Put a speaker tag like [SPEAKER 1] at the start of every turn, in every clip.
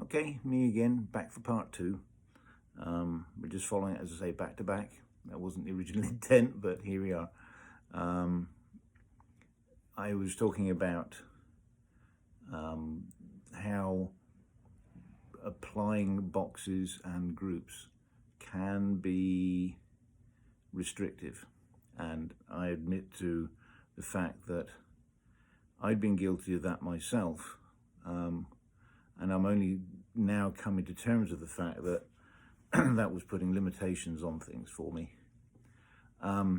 [SPEAKER 1] Okay, me again, back for part two. We're just following it, as I say, back to back. That wasn't the original intent, but here we are. I was talking about how applying boxes and groups can be restrictive. And I admit to the fact that I'd been guilty of that myself. And I'm only now coming to terms with the fact that that was putting limitations on things for me. As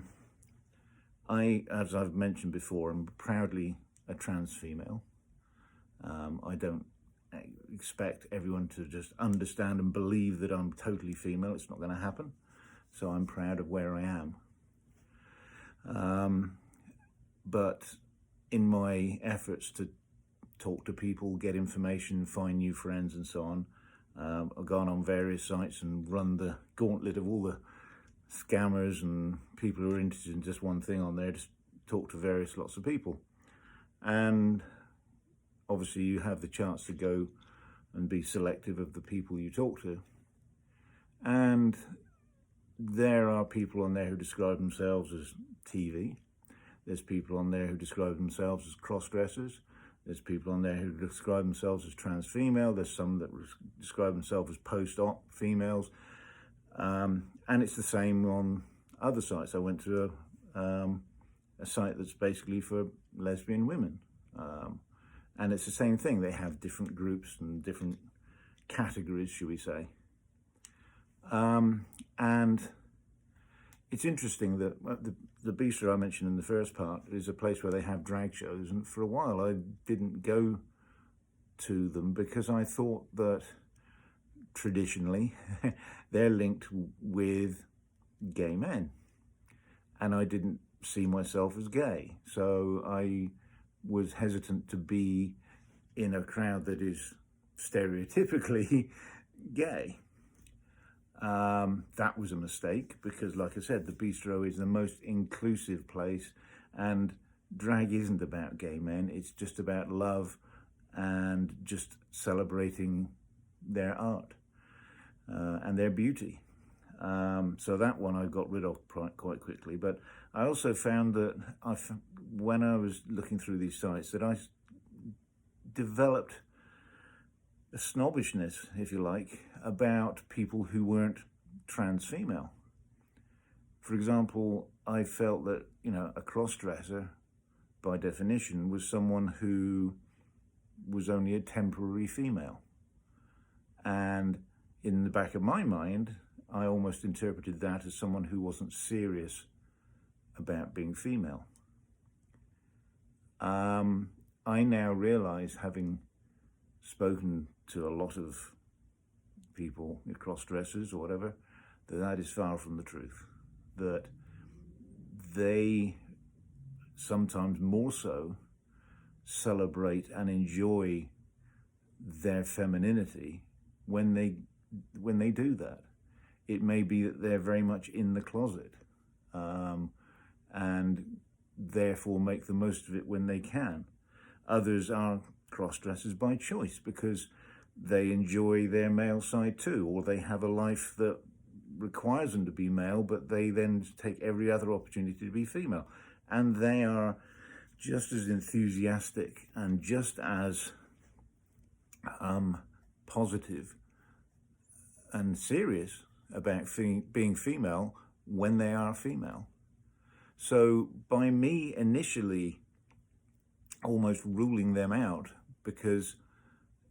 [SPEAKER 1] I've mentioned before, I'm proudly a trans female. I don't expect everyone to just understand and believe that I'm totally female. It's not going to happen. So I'm proud of where I am. But in my efforts to talk to people, get information, find new friends and so on, I've gone on various sites and run the gauntlet of all the scammers and people who are interested in just one thing on there, just talk to lots of people. And obviously you have the chance to go and be selective of the people you talk to. And there are people on there who describe themselves as TV. There's people on there who describe themselves as cross-dressers. There's people on there who describe themselves as trans female. There's some that describe themselves as post-op females. And it's the same on other sites. I went to a site that's basically for lesbian women. And it's the same thing. They have different groups and different categories, should we say. And it's interesting that the bistro I mentioned in the first part is a place where they have drag shows, and for a while I didn't go to them because I thought that traditionally they're linked with gay men, and I didn't see myself as gay, so I was hesitant to be in a crowd that is stereotypically gay. That was a mistake because, like I said, the bistro is the most inclusive place, and drag isn't about gay men. It's just about love and just celebrating their art and their beauty. So that one I got rid of quite quickly. But I also found that when I was looking through these sites, that I developed a snobbishness, if you like, about people who weren't trans female. For example, I felt that, a cross-dresser, by definition, was someone who was only a temporary female. And in the back of my mind, I almost interpreted that as someone who wasn't serious about being female. I now realize, having spoken to a lot of people, cross-dressers or whatever, that is far from the truth. That they sometimes more so celebrate and enjoy their femininity when they do that. It may be that they're very much in the closet and therefore make the most of it when they can. Others are cross-dressers by choice because they enjoy their male side too, or they have a life that requires them to be male, but they then take every other opportunity to be female. And they are just as enthusiastic and just as positive and serious about being female when they are female. So by me initially almost ruling them out because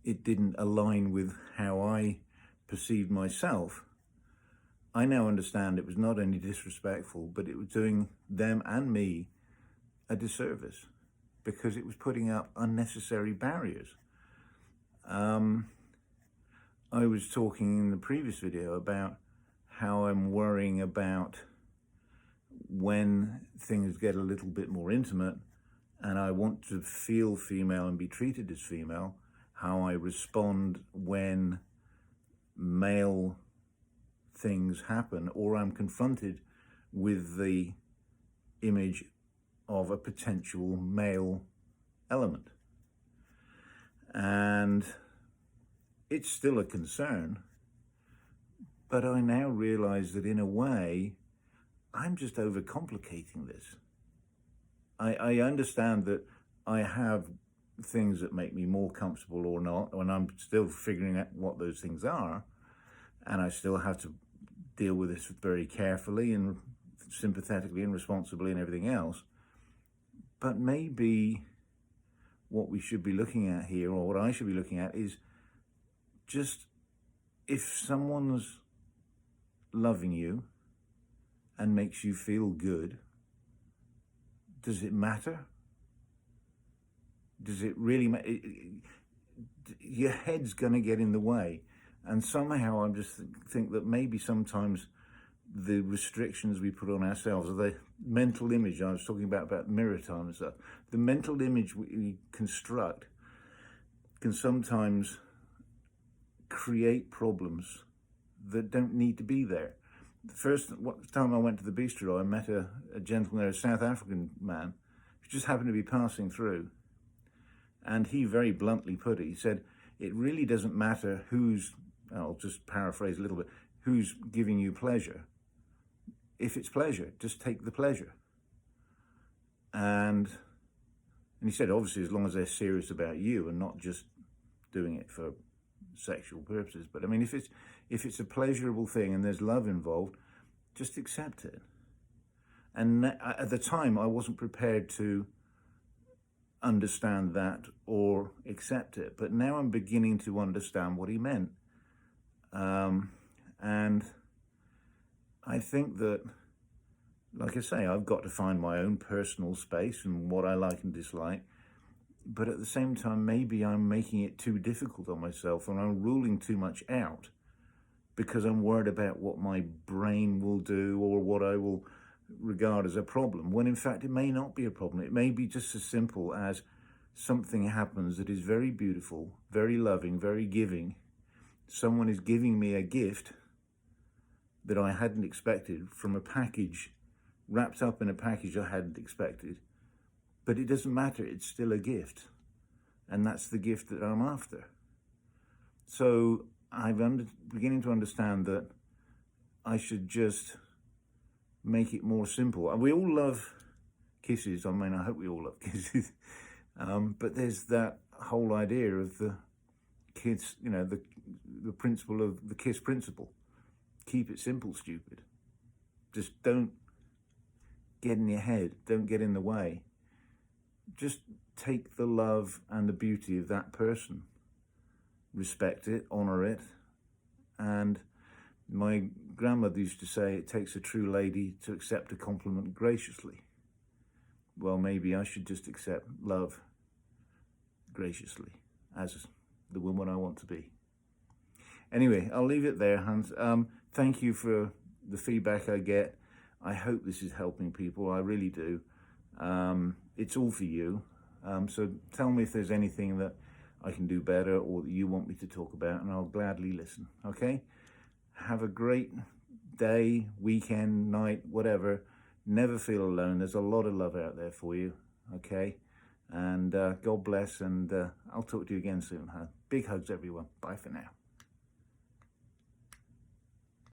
[SPEAKER 1] it didn't align with how I perceived myself, I now understand it was not only disrespectful, but it was doing them and me a disservice because it was putting up unnecessary barriers. I was talking in the previous video about how I'm worrying about when things get a little bit more intimate and I want to feel female and be treated as female, how I respond when male things happen or I'm confronted with the image of a potential male element. And it's still a concern, but I now realize that in a way, I'm just overcomplicating this. I understand that I have things that make me more comfortable or not, and I'm still figuring out what those things are, and I still have to deal with this very carefully and sympathetically and responsibly and everything else. But maybe what we should be looking at here, or what I should be looking at, is just if someone's loving you and makes you feel good, does it matter? Does it really matter? Your head's going to get in the way. And somehow I just think that maybe sometimes the restrictions we put on ourselves, or the mental image I was talking about mirror time and stuff, the mental image we construct can sometimes create problems that don't need to be there. The first time I went to the bistro, I met a gentleman there, a South African man, who just happened to be passing through. And he very bluntly put it, he said, it really doesn't matter who's, I'll just paraphrase a little bit, who's giving you pleasure. If it's pleasure, just take the pleasure. And he said, obviously, as long as they're serious about you and not just doing it for sexual purposes. But I mean, if it's a pleasurable thing and there's love involved, just accept it. And at the time, I wasn't prepared to understand that or accept it. But now I'm beginning to understand what he meant. And I think that, like I say, I've got to find my own personal space and what I like and dislike. But at the same time, maybe I'm making it too difficult on myself and I'm ruling too much out because I'm worried about what my brain will do or what I will regard as a problem, when in fact it may not be a problem. It may be just as simple as something happens that is very beautiful, very loving, very giving. Someone is giving me a gift that I hadn't expected from a package, wrapped up in a package I hadn't expected. But it doesn't matter, it's still a gift. And that's the gift that I'm after. So I'm beginning to understand that I should just make it more simple. And we all love kisses. I mean, I hope we all love kisses. But there's that whole idea of the kids, you know, the principle of the kiss principle. Keep it simple, stupid. Just don't get in your head. Don't get in the way. Just take the love and the beauty of that person. Respect it, honor it. And my grandmother used to say, it takes a true lady to accept a compliment graciously. Well, maybe I should just accept love graciously as the woman I want to be. Anyway, I'll leave it there, Hans. Thank you for the feedback I get. I hope this is helping people. I really do. It's all for you. So tell me if there's anything that I can do better or that you want me to talk about, and I'll gladly listen, okay? Have a great day, weekend, night, whatever. Never feel alone. There's a lot of love out there for you, okay? And God bless, and I'll talk to you again soon. Big hugs, everyone. Bye for now.